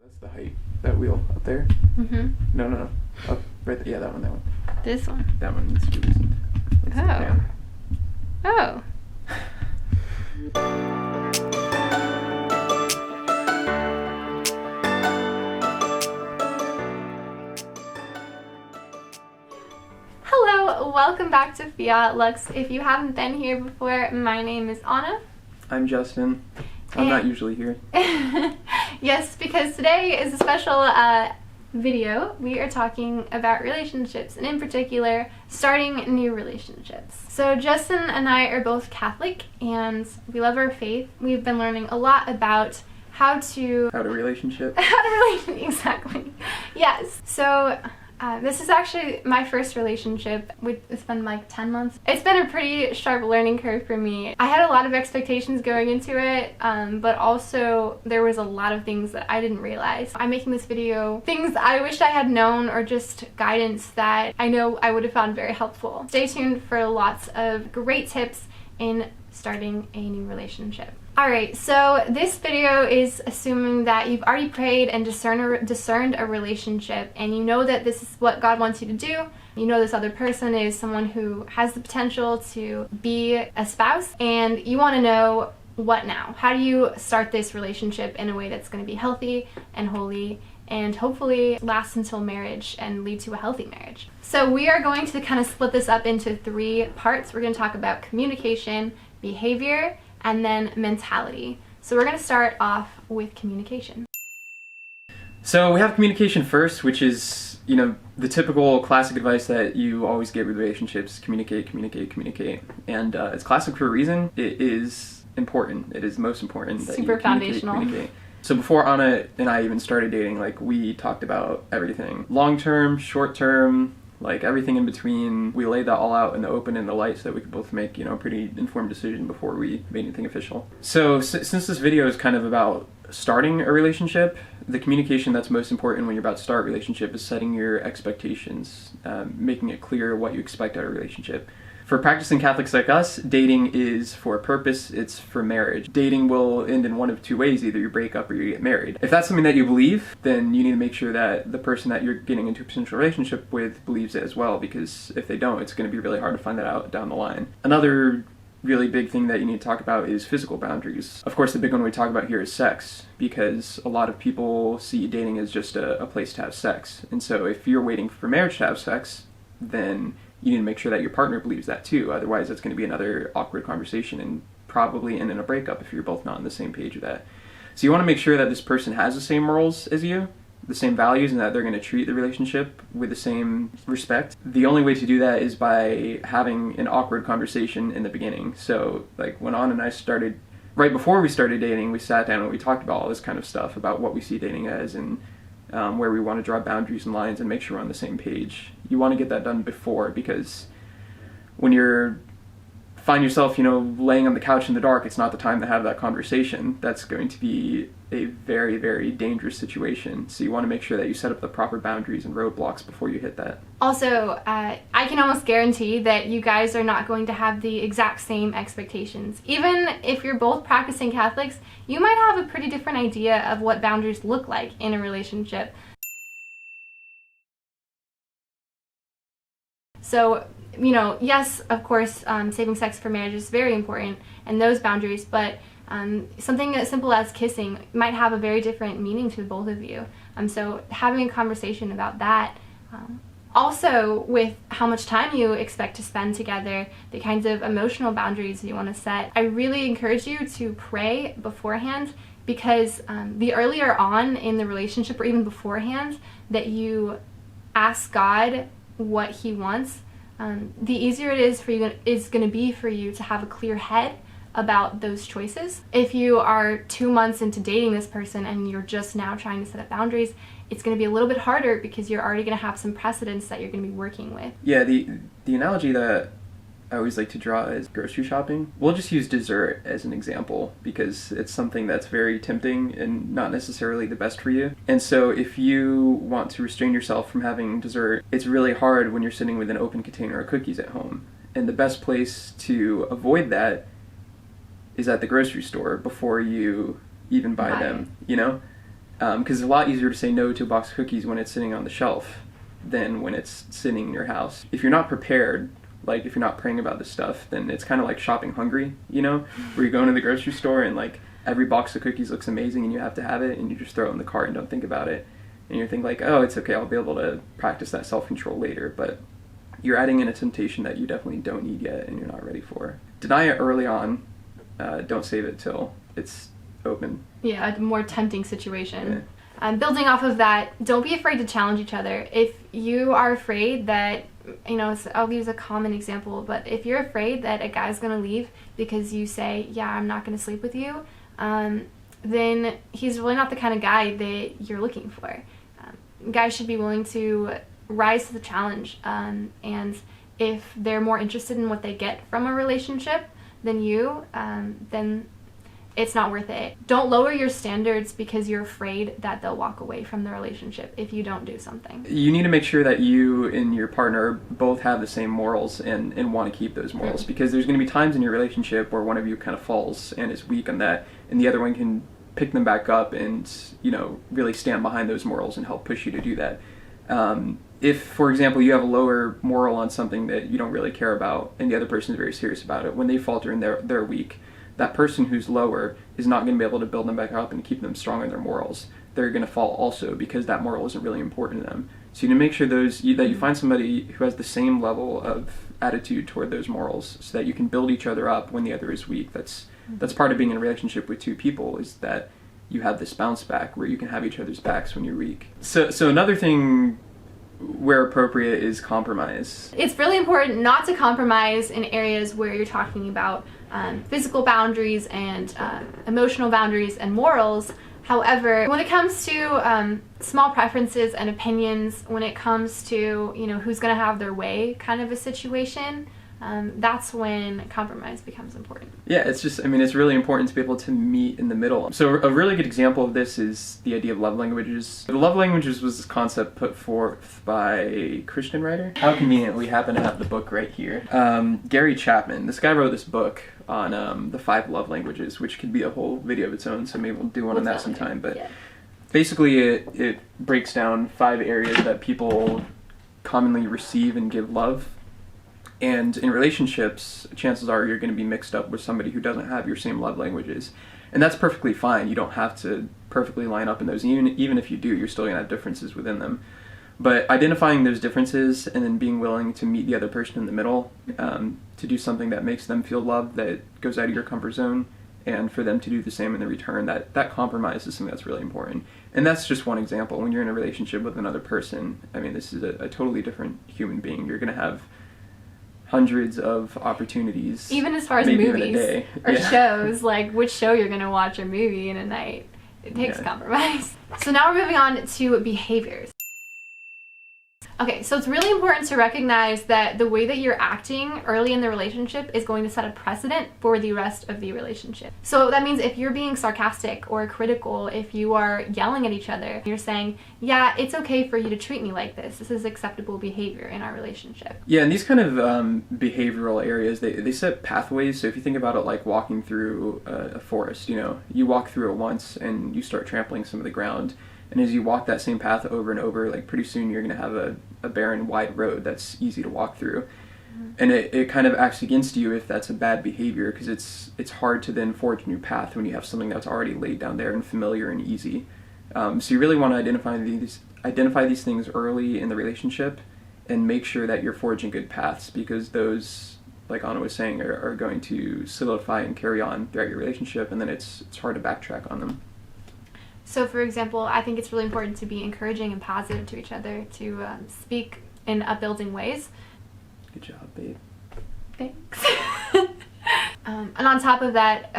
That's the height. That wheel up there? Mm-hmm. No. Up right there. Yeah, that one. This one. That one needs to be loosened. That's the pan. Oh. Hello, welcome back to Fiat Lux. If you haven't been here before, my name is Anna. I'm Justin. I'm not usually here. Yes, because today is a special video. We are talking about relationships, and in particular, starting new relationships. So Justin and I are both Catholic, and we love our faith. We've been learning a lot about how to relationship. Exactly. Yes. So this is actually my first relationship. It's been like 10 months. It's been a pretty sharp learning curve for me. I had a lot of expectations going into it, but also there was a lot of things that I didn't realize. I'm making this video, things I wish I had known or just guidance that I know I would have found very helpful. Stay tuned for lots of great tips in starting a new relationship. Alright, so this video is assuming that you've already prayed and discerned a relationship, and you know that this is what God wants you to do. You know this other person is someone who has the potential to be a spouse, and you want to know what now. How do you start this relationship in a way that's going to be healthy and holy and hopefully last until marriage and lead to a healthy marriage? So we are going to kind of split this up into 3 parts. We're going to talk about communication, behavior, and then mentality. So we're going to start off with communication. So we have communication first, which is, the typical classic advice that you always get with relationships: communicate. And it's classic for a reason. It is important. It is most important that super foundational. Communicate. So before Anna and I even started dating, we talked about everything. Long-term, short-term, everything in between. We laid that all out in the open and the light so that we could both make, a pretty informed decision before we made anything official. So since this video is kind of about starting a relationship, the communication that's most important when you're about to start a relationship is setting your expectations, making it clear what you expect out of a relationship. For practicing Catholics like us, dating is for a purpose, it's for marriage. Dating will end in one of 2 ways: either you break up or you get married. If that's something that you believe, then you need to make sure that the person that you're getting into a potential relationship with believes it as well, because if they don't, it's going to be really hard to find that out down the line. Another really big thing that you need to talk about is physical boundaries. Of course, the big one we talk about here is sex, because a lot of people see dating as just a place to have sex. And so if you're waiting for marriage to have sex, then you need to make sure that your partner believes that too. Otherwise, it's going to be another awkward conversation and probably end in a breakup if you're both not on the same page with that. So you want to make sure that this person has the same morals as you, the same values, and that they're going to treat the relationship with the same respect. The only way to do that is by having an awkward conversation in the beginning. So when Anna and I started, right before we started dating, we sat down and we talked about all this kind of stuff, about what we see dating as and where we want to draw boundaries and lines and make sure we're on the same page. You want to get that done before, because when you find yourself, laying on the couch in the dark, it's not the time to have that conversation. That's going to be a very, very dangerous situation. So you want to make sure that you set up the proper boundaries and roadblocks before you hit that. Also, I can almost guarantee that you guys are not going to have the exact same expectations. Even if you're both practicing Catholics, you might have a pretty different idea of what boundaries look like in a relationship. So, yes, of course, saving sex for marriage is very important, and those boundaries, but something as simple as kissing might have a very different meaning to both of you. So having a conversation about that. Also, with how much time you expect to spend together, the kinds of emotional boundaries you want to set. I really encourage you to pray beforehand, because the earlier on in the relationship, or even beforehand, that you ask God what He wants, the easier it is going to be for you to have a clear head about those choices. If you are 2 months into dating this person and you're just now trying to set up boundaries, it's going to be a little bit harder because you're already going to have some precedents that you're going to be working with. Yeah, the analogy that I always like to draw is grocery shopping. We'll just use dessert as an example because it's something that's very tempting and not necessarily the best for you. And so if you want to restrain yourself from having dessert, it's really hard when you're sitting with an open container of cookies at home. And the best place to avoid that is at the grocery store before you even buy them, you know? Because it's a lot easier to say no to a box of cookies when it's sitting on the shelf than when it's sitting in your house. If you're not prepared, like if you're not praying about this stuff, then it's kind of like shopping hungry, you know, where you go into the grocery store and like every box of cookies looks amazing and you have to have it and you just throw it in the cart and don't think about it. And you think like, oh, it's okay, I'll be able to practice that self-control later. But you're adding in a temptation that you definitely don't need yet and you're not ready for. Deny it early on. Don't save it till it's open. Yeah, a more tempting situation. Yeah. Building off of that, don't be afraid to challenge each other. If you are afraid that, you know, I'll use a common example, but if you're afraid that a guy's going to leave because you say, yeah, I'm not going to sleep with you, then he's really not the kind of guy that you're looking for. Guys should be willing to rise to the challenge, and if they're more interested in what they get from a relationship than you, then it's not worth it. Don't lower your standards because you're afraid that they'll walk away from the relationship if you don't do something. You need to make sure that you and your partner both have the same morals and want to keep those morals, because there's going to be times in your relationship where one of you kind of falls and is weak on that, and the other one can pick them back up and, you know, really stand behind those morals and help push you to do that. If, for example, you have a lower moral on something that you don't really care about and the other person is very serious about it, when they falter and they're weak, that person who's lower is not going to be able to build them back up and keep them strong in their morals. They're going to fall also because that moral isn't really important to them. So you need to make sure that you find somebody who has the same level of attitude toward those morals so that you can build each other up when the other is weak. That's part of being in a relationship with two people, is that you have this bounce back where you can have each other's backs when you're weak. So another thing where appropriate is compromise. It's really important not to compromise in areas where you're talking about physical boundaries and emotional boundaries and morals. However, when it comes to small preferences and opinions, when it comes to, you know, who's going to have their way kind of a situation, that's when compromise becomes important. Yeah, it's really important to be able to meet in the middle. So a really good example of this is the idea of love languages. The love languages was this concept put forth by a Christian writer. How convenient, we happen to have the book right here. Gary Chapman, this guy wrote this book on the 5 love languages, which could be a whole video of its own, so maybe we'll do one on that sometime. But yeah. Basically it breaks down 5 areas that people commonly receive and give love. And in relationships, chances are you're going to be mixed up with somebody who doesn't have your same love languages. And that's perfectly fine. You don't have to perfectly line up in those. Even if you do, you're still going to have differences within them. But identifying those differences and then being willing to meet the other person in the middle, to do something that makes them feel loved, that goes out of your comfort zone, and for them to do the same in the return, that compromise is something that's really important. And that's just one example. When you're in a relationship with another person, I mean, this is a totally different human being. You're going to have hundreds of opportunities. Even as far as movies or shows, like which show you're going to watch a movie in a night. It takes compromise. So now we're moving on to behaviors. Okay, so it's really important to recognize that the way that you're acting early in the relationship is going to set a precedent for the rest of the relationship. So that means if you're being sarcastic or critical, if you are yelling at each other, you're saying, yeah, it's okay for you to treat me like this. This is acceptable behavior in our relationship. Yeah, and these kind of behavioral areas, they set pathways. So if you think about it like walking through a forest, you know, you walk through it once and you start trampling some of the ground. And as you walk that same path over and over, like pretty soon you're going to have a barren, wide road that's easy to walk through. Mm-hmm. And it kind of acts against you if that's a bad behavior, because it's hard to then forge a new path when you have something that's already laid down there and familiar and easy. So you really want to identify these things early in the relationship and make sure that you're forging good paths, because those, like Anna was saying, are going to solidify and carry on throughout your relationship, and then it's hard to backtrack on them. So, for example, I think it's really important to be encouraging and positive to each other, to speak in upbuilding ways. Good job, babe. Thanks. And on top of that,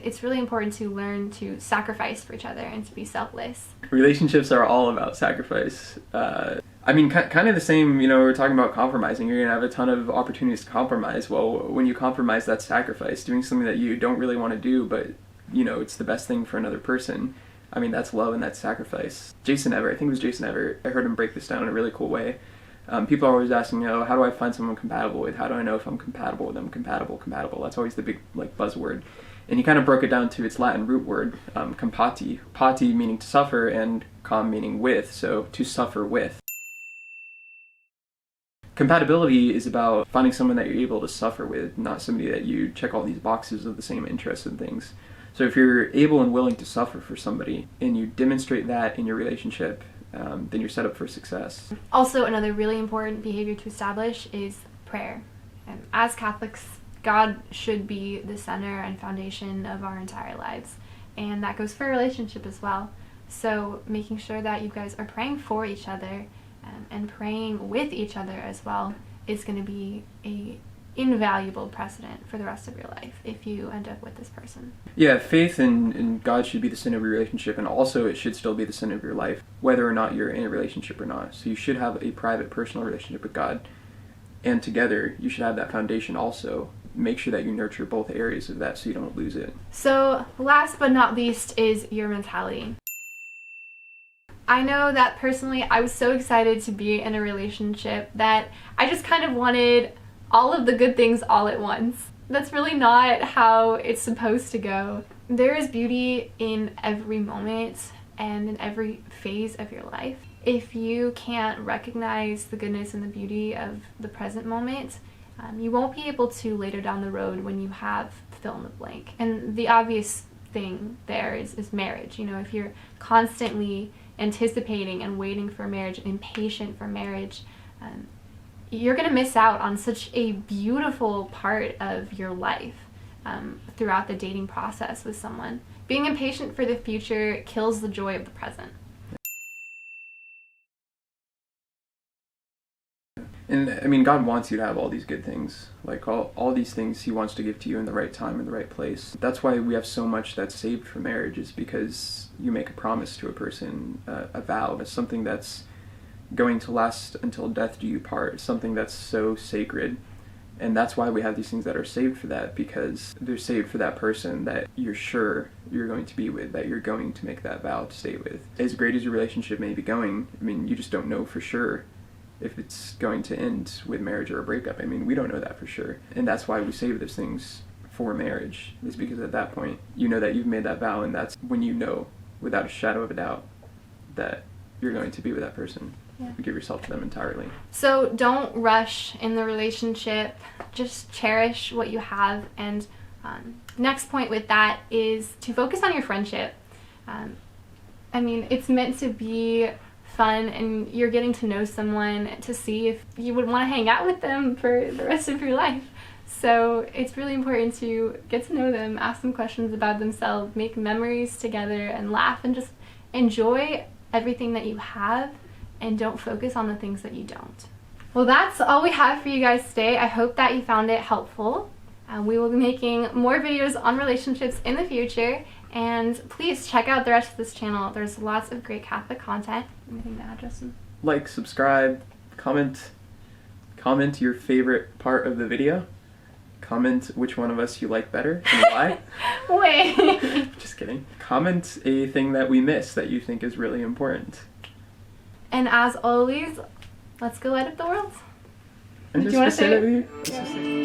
it's really important to learn to sacrifice for each other and to be selfless. Relationships are all about sacrifice. I mean, kind of the same, you know, we're talking about compromising. You're going to have a ton of opportunities to compromise. Well, when you compromise, that's sacrifice. Doing something that you don't really want to do, but, you know, it's the best thing for another person. I mean, that's love and that's sacrifice. Jason Everett, I think it was Jason Everett, I heard him break this down in a really cool way. People are always asking, you know, how do I find someone I'm compatible with? How do I know if I'm compatible with them? Compatible. That's always the big, like, buzzword. And he kind of broke it down to its Latin root word, compati. Pati meaning to suffer, and com meaning with, so to suffer with. Compatibility is about finding someone that you're able to suffer with, not somebody that you check all these boxes of the same interests and things. So if you're able and willing to suffer for somebody, and you demonstrate that in your relationship, then you're set up for success. Also, another really important behavior to establish is prayer. As Catholics, God should be the center and foundation of our entire lives, and that goes for a relationship as well. So making sure that you guys are praying for each other and praying with each other as well is going to be a invaluable precedent for the rest of your life if you end up with this person. Yeah, faith in God should be the center of your relationship, and also it should still be the center of your life, whether or not you're in a relationship or not. So you should have a private, personal relationship with God, and together you should have that foundation also. Make sure that you nurture both areas of that so you don't lose it. So last but not least is your mentality. I know that personally I was so excited to be in a relationship that I just kind of wanted all of the good things all at once. That's really not how it's supposed to go. There is beauty in every moment and in every phase of your life. If you can't recognize the goodness and the beauty of the present moment, you won't be able to later down the road when you have fill in the blank. And the obvious thing there is marriage. You know, if you're constantly anticipating and waiting for marriage, impatient for marriage, you're going to miss out on such a beautiful part of your life throughout the dating process with someone. Being impatient for the future kills the joy of the present. And I mean, God wants you to have all these good things. Like all these things he wants to give to you in the right time, in the right place. That's why we have so much that's saved for marriage, is because you make a promise to a person, a vow. It's something that's going to last until death do you part. It's something that's so sacred. And that's why we have these things that are saved for that, because they're saved for that person that you're sure you're going to be with, that you're going to make that vow to stay with. As great as your relationship may be going, I mean, you just don't know for sure if it's going to end with marriage or a breakup. I mean, we don't know that for sure. And that's why we save those things for marriage, is because at that point, you know that you've made that vow, and that's when you know, without a shadow of a doubt, that you're going to be with that person. Yeah. You give yourself to them entirely. So don't rush in the relationship. Just cherish what you have. And next point with that is to focus on your friendship. I mean, it's meant to be fun, and you're getting to know someone to see if you would want to hang out with them for the rest of your life. So it's really important to get to know them, ask them questions about themselves, make memories together, and laugh, and just enjoy everything that you have, and don't focus on the things that you don't. Well, that's all we have for you guys today. I hope that you found it helpful. We will be making more videos on relationships in the future, and please check out the rest of this channel. There's lots of great Catholic content. Anything to add, Justin? Like, subscribe, comment your favorite part of the video. Comment which one of us you like better and why. Wait. Just kidding. Comment a thing that we miss that you think is really important. And as always, let's go light up the world. And do you want to say it? it?